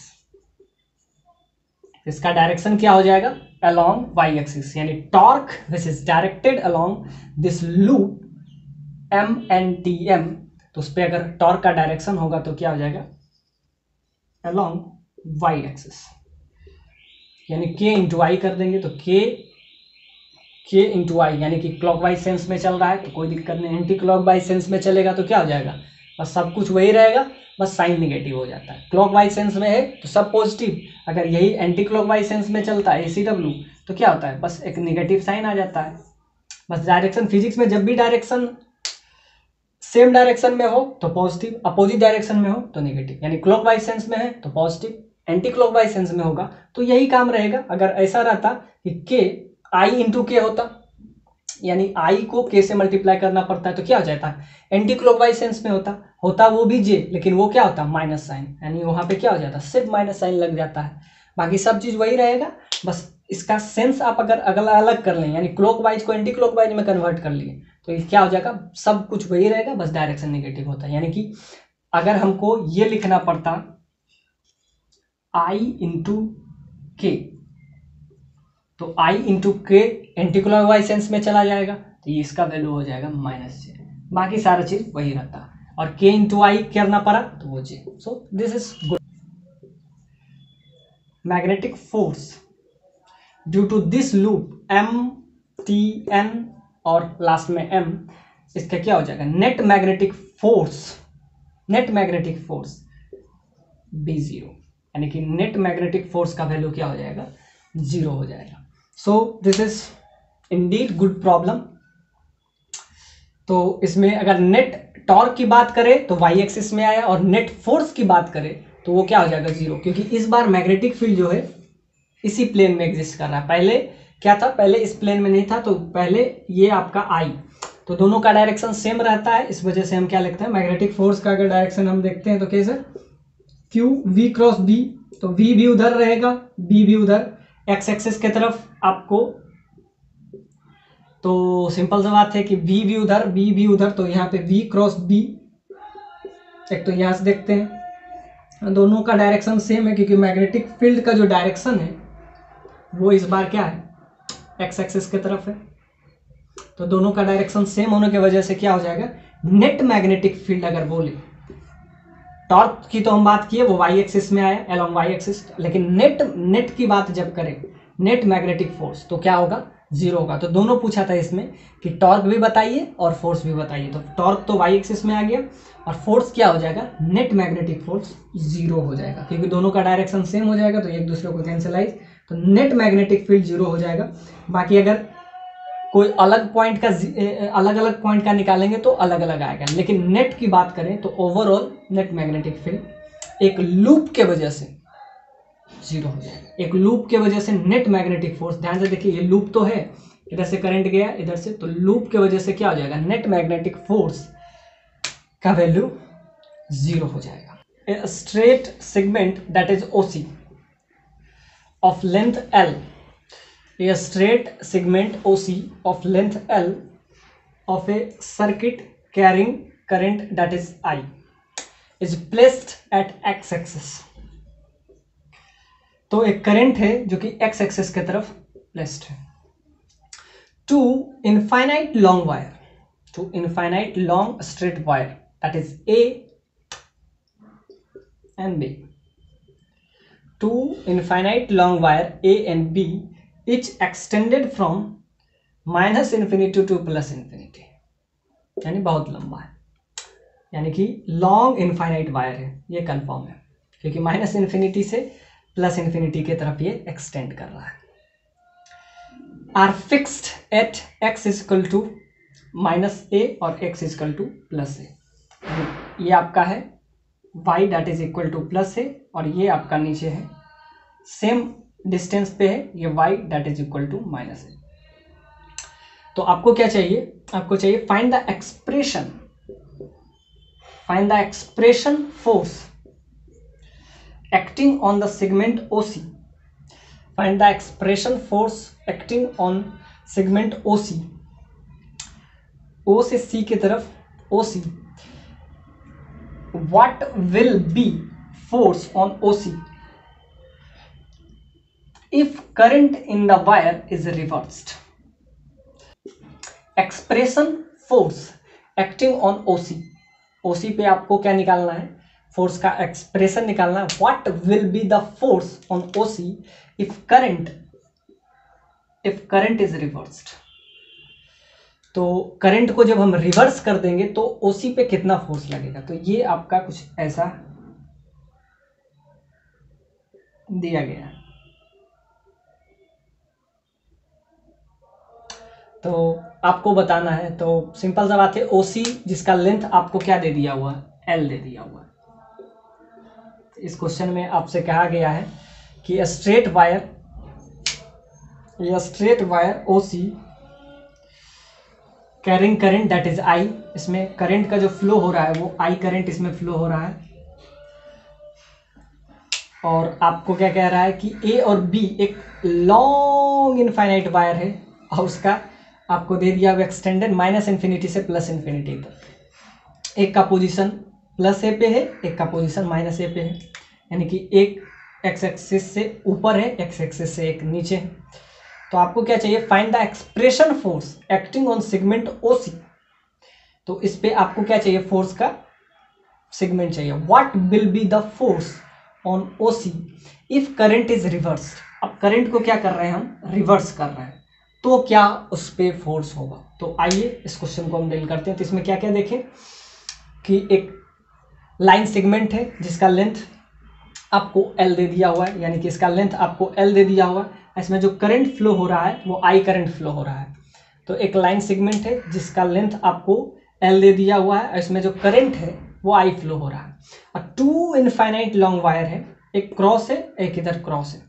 इसका डायरेक्शन क्या हो जाएगा, अलोंग वाई एक्सिस, यानी torque which is directed along this loop M N T M, तो उस पर अगर टॉर्क का डायरेक्शन होगा तो क्या हो जाएगा, अलोंग वाई एक्सिस, यानी के इंटू आई कर देंगे, तो के इंटू आई, यानी कि क्लॉकवाइज सेंस में चल रहा है तो कोई दिक्कत नहीं, एंटी क्लॉकवाइज सेंस में चलेगा तो क्या हो जाएगा, बस सब कुछ वही रहेगा, बस साइन निगेटिव हो जाता है। क्लॉकवाइज सेंस में है तो सब पॉजिटिव, अगर यही एंटी क्लॉकवाइज सेंस में चलता है ACW तो क्या होता है, बस एक निगेटिव साइन आ जाता है। बस डायरेक्शन, फिजिक्स में जब भी डायरेक्शन सेम डायरेक्शन में हो तो पॉजिटिव, अपोजिट डायरेक्शन में हो तो नेगेटिव, यानी क्लॉकवाइज सेंस में है तो पॉजिटिव, एंटी क्लॉकवाइज सेंस में होगा तो यही काम रहेगा। अगर ऐसा रहता कि के आई इंटू के होता, यानी आई को के से मल्टीप्लाई करना पड़ता है तो क्या हो जाता है, एंटी क्लॉकवाइज सेंस में होता वो भी जे, लेकिन वो क्या होता माइनस साइन, यानी वहां पे क्या हो जाता सिर्फ माइनस साइन लग जाता है, बाकी सब चीज वही रहेगा, बस इसका सेंस आप अगर अगला अलग कर लें, यानी क्लॉकवाइज को एंटी क्लॉकवाइज में कन्वर्ट कर लिए तो ये क्या हो जाएगा, सब कुछ वही रहेगा, बस डायरेक्शन नेगेटिव होता है। यानी कि अगर हमको ये लिखना पड़ता आई इंटू के, तो आई इंटू के एंटी क्लॉकवाइज सेंस में चला जाएगा तो ये इसका वैल्यू हो जाएगा -j, बाकी सारा चीज वही रहता, और के इंटू आई करना पड़ा तो वो जे। So this is good. Magnetic force due to this loop MTN और लास्ट में M, इसका क्या हो जाएगा, नेट मैग्नेटिक फोर्स B0, यानी कि नेट मैग्नेटिक फोर्स का वैल्यू क्या हो जाएगा, 0 हो जाएगा। सो this is Indeed good problem. तो इसमें अगर नेट टॉर्क की बात करें तो y एक्सिस में आया, और नेट फोर्स की बात करें तो वो क्या हो जाएगा 0, क्योंकि इस बार मैग्नेटिक फील्ड जो है इसी प्लेन में एग्जिस्ट कर रहा है। पहले क्या था, पहले इस प्लेन में नहीं था, तो पहले ये आपका I तो दोनों का डायरेक्शन सेम रहता है, इस वजह से हम क्या लिखते हैं, मैग्नेटिक फोर्स का अगर डायरेक्शन हम देखते हैं तो कैसे, क्यू वी क्रॉस बी, तो वी भी उधर रहेगा, बी भी उधर, एक्स एक्सिस की तरफ आपको, तो सिंपल सा बात है कि वी भी उधर, बी भी उधर, तो यहाँ पे वी क्रॉस बी, एक तो यहाँ से देखते हैं दोनों का डायरेक्शन सेम है, क्योंकि मैग्नेटिक फील्ड का जो डायरेक्शन है वो इस बार क्या है, एक्स एक्सिस की तरफ है, तो दोनों का डायरेक्शन सेम होने की वजह से क्या हो जाएगा, नेट मैग्नेटिक फील्ड अगर बोले, टॉर्क की तो हम बात किए वो वाई एक्सिस में आया, अलोंग वाई एक्सिस, लेकिन नेट की बात जब करें, नेट मैग्नेटिक फोर्स, तो क्या होगा, जीरो होगा। तो दोनों पूछा था इसमें कि टॉर्क भी बताइए और फोर्स भी बताइए, तो टॉर्क तो वाई एक्सिस में आ गया और फोर्स क्या हो जाएगा, नेट मैग्नेटिक फोर्स जीरो हो जाएगा, क्योंकि दोनों का डायरेक्शन सेम हो जाएगा, तो एक दूसरे को कैंसिलाइज, तो नेट मैग्नेटिक फील्ड जीरो हो जाएगा। बाकी अगर कोई अलग अलग पॉइंट का निकालेंगे तो अलग अलग आएगा, लेकिन नेट की बात करें तो ओवरऑल नेट मैग्नेटिक फील्ड एक लूप के वजह से जीरो हो जाएगा। एक लूप के वजह से नेट मैग्नेटिक फोर्स, ध्यान से देखिए ये लूप तो है, इधर से करंट गया इधर से, तो लूप के वजह से क्या हो जाएगा, नेट मैग्नेटिक फोर्स का वैल्यू जीरो हो जाएगा। A straight segment that is OC of length L, a straight segment OC of length L of a circuit carrying current that is I is placed at x axis। तो एक current है जो कि x axis की तरफ placed है। Two infinite long wire, two infinite long straight wire that is A and B, two infinite long wire A and B each extended from minus infinity two plus infinity, यानी बहुत लंबा है, यानी कि long infinite wire है, ये confirm है, क्योंकि माइनस इन्फिनिटी से प्लस इन्फिनिटी की तरफ ये एक्सटेंड कर रहा है। Are fixed at x is equal to minus a और x is equal to plus a, ये आपका है y that is equal to plus a, और ये आपका नीचे है सेम डिस्टेंस पे है, ये y that is equal to minus a. तो आपको क्या चाहिए, आपको चाहिए find the expression force acting on the segment OC, find the expression force acting on segment OC, O से C की तरफ OC, what will be force on OC if current in the wire is reversed। Expression force acting on OC, OC पे आपको क्या निकालना है, force का expression निकालना है। What will be the force on OC if current is reversed. तो current को जब हम रिवर्स कर देंगे तो OC पे कितना फोर्स लगेगा, तो ये आपका कुछ ऐसा दिया गया है। तो आपको बताना है, तो सिंपल सा बात है, OC जिसका लेंथ आपको क्या दे दिया हुआ है, L दे दिया हुआ है। इस क्वेश्चन में आपसे कहा गया है कि straight wire OC carrying current that is I, इसमें करंट का जो फ्लो हो रहा है वो I करंट इसमें फ्लो हो रहा है, और आपको क्या कह रहा है कि A और B एक लॉन्ग इनफाइनाइट वायर है, और उसका आपको दे दिया हुआ एक्सटेंडेड माइनस इन्फिनिटी से प्लस इन्फिनिटी तक। एक का पोजीशन प्लस ए पे है, एक का पोजीशन माइनस ए पे है, यानी कि एक एक्स एक्सिस से ऊपर है, एक्स एक्सिस से एक नीचे है। तो आपको क्या चाहिए, find the expression force acting on segment OC। तो इस पे आपको क्या चाहिए, फोर्स का सेगमेंट चाहिए। What will be the force on OC if current is reverse. अब करंट को क्या कर रहे हैं हम, रिवर्स कर रहे हैं, तो क्या उस पर फोर्स होगा। तो आइए इस क्वेश्चन को हम डील करते हैं। तो इसमें क्या क्या देखें कि एक लाइन सेगमेंट है जिसका लेंथ आपको L दे दिया हुआ है, यानी कि इसका लेंथ आपको L दे दिया हुआ है, इसमें जो करंट फ्लो हो रहा है वो I करंट फ्लो हो रहा है। तो एक लाइन सेगमेंट है जिसका लेंथ आपको L दे दिया हुआ है, इसमें जो करंट है वो I फ्लो हो रहा है। और टू इनफाइनाइट लॉन्ग वायर है, एक क्रॉस है एक इधर क्रॉस है,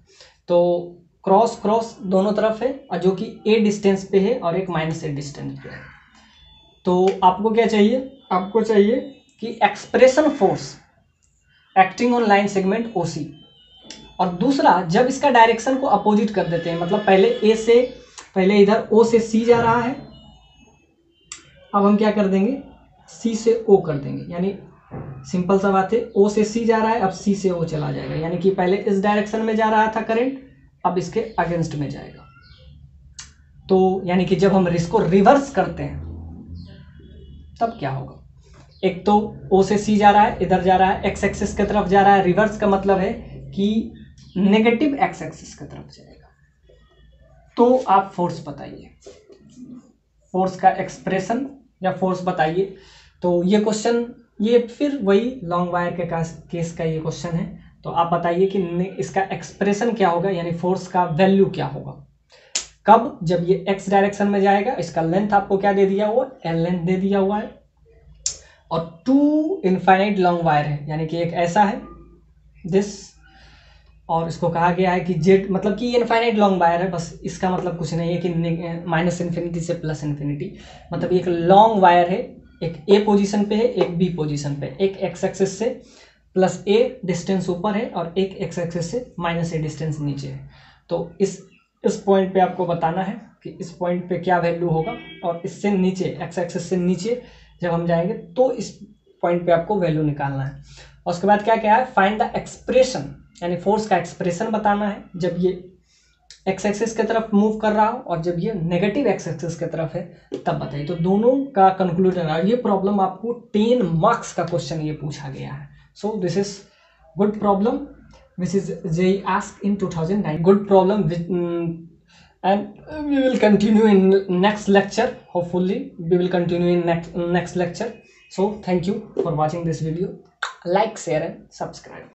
तो क्रॉस दोनों तरफ है, और जो कि A डिस्टेंस पे है और एक माइनस A डिस्टेंस पे है। तो आपको क्या चाहिए, आपको चाहिए कि expression force acting on line segment OC, और दूसरा जब इसका डायरेक्शन को अपोजिट कर देते हैं, मतलब पहले इधर ओ से सी जा रहा है, अब हम क्या कर देंगे, सी से ओ कर देंगे, यानी सिंपल सा बात है, ओ से सी जा रहा है, अब सी से ओ चला जाएगा, यानी कि पहले इस डायरेक्शन में जा रहा था करंट, अब इसके अगेंस्ट में जाएगा। तो यानी कि जब हम इसको रिवर्स करते हैं तब क्या होगा, एक तो ओ से सी जा रहा है, इधर जा रहा है, एक्स एक्सिस की तरफ जा रहा है, रिवर्स का मतलब है कि नेगेटिव एक्स एक्सिस की तरफ जाएगा। तो आप फोर्स बताइए, फोर्स का एक्सप्रेशन या फोर्स बताइए। तो ये क्वेश्चन, ये फिर वही लॉन्ग वायर के केस का ये क्वेश्चन है। तो आप बताइए कि इसका एक्सप्रेशन क्या होगा, यानी फोर्स का वैल्यू क्या होगा, कब, जब ये एक्स डायरेक्शन में जाएगा। इसका लेंथ आपको क्या दे दिया हुआ, एल लेंथ दे दिया हुआ है, और टू इनफाइनाइट लॉन्ग वायर है, यानी कि एक ऐसा है दिस, और इसको कहा गया है कि जेड, मतलब कि ये इनफाइनाइट लॉन्ग वायर है, बस इसका मतलब कुछ नहीं है कि माइनस इन्फिनिटी से प्लस इन्फिनिटी, मतलब एक लॉन्ग वायर है, एक ए पोजीशन पे है, एक बी पोजीशन पे, एक एक्स एक्सिस से प्लस ए डिस्टेंस ऊपर है और एक एक्स एक्सिस से माइनस ए डिस्टेंस नीचे है। तो इस पॉइंट पे आपको बताना है कि इस पॉइंट पे क्या वैल्यू होगा, और इससे नीचे एक्स एक्सिस से नीचे जब हम जाएंगे तो इस पॉइंट पे आपको वैल्यू निकालना है। और उसके बाद क्या क्या है, फाइंड द एक्सप्रेशन, यानी फोर्स का एक्सप्रेशन बताना है जब ये एक्स एक्सिस की तरफ मूव कर रहा हो और जब ये नेगेटिव एक्स एक्सिस की तरफ है तब बताइए। तो दोनों का कंक्लूजन है। ये प्रॉब्लम आपको 10 मार्क्स का क्वेश्चन ये पूछा गया है। सो this is good problem which is they asked in 2009, good problem and we will continue in next lecture. Hopefully we will continue in next lecture. So thank you for watching this video. Like, share and subscribe.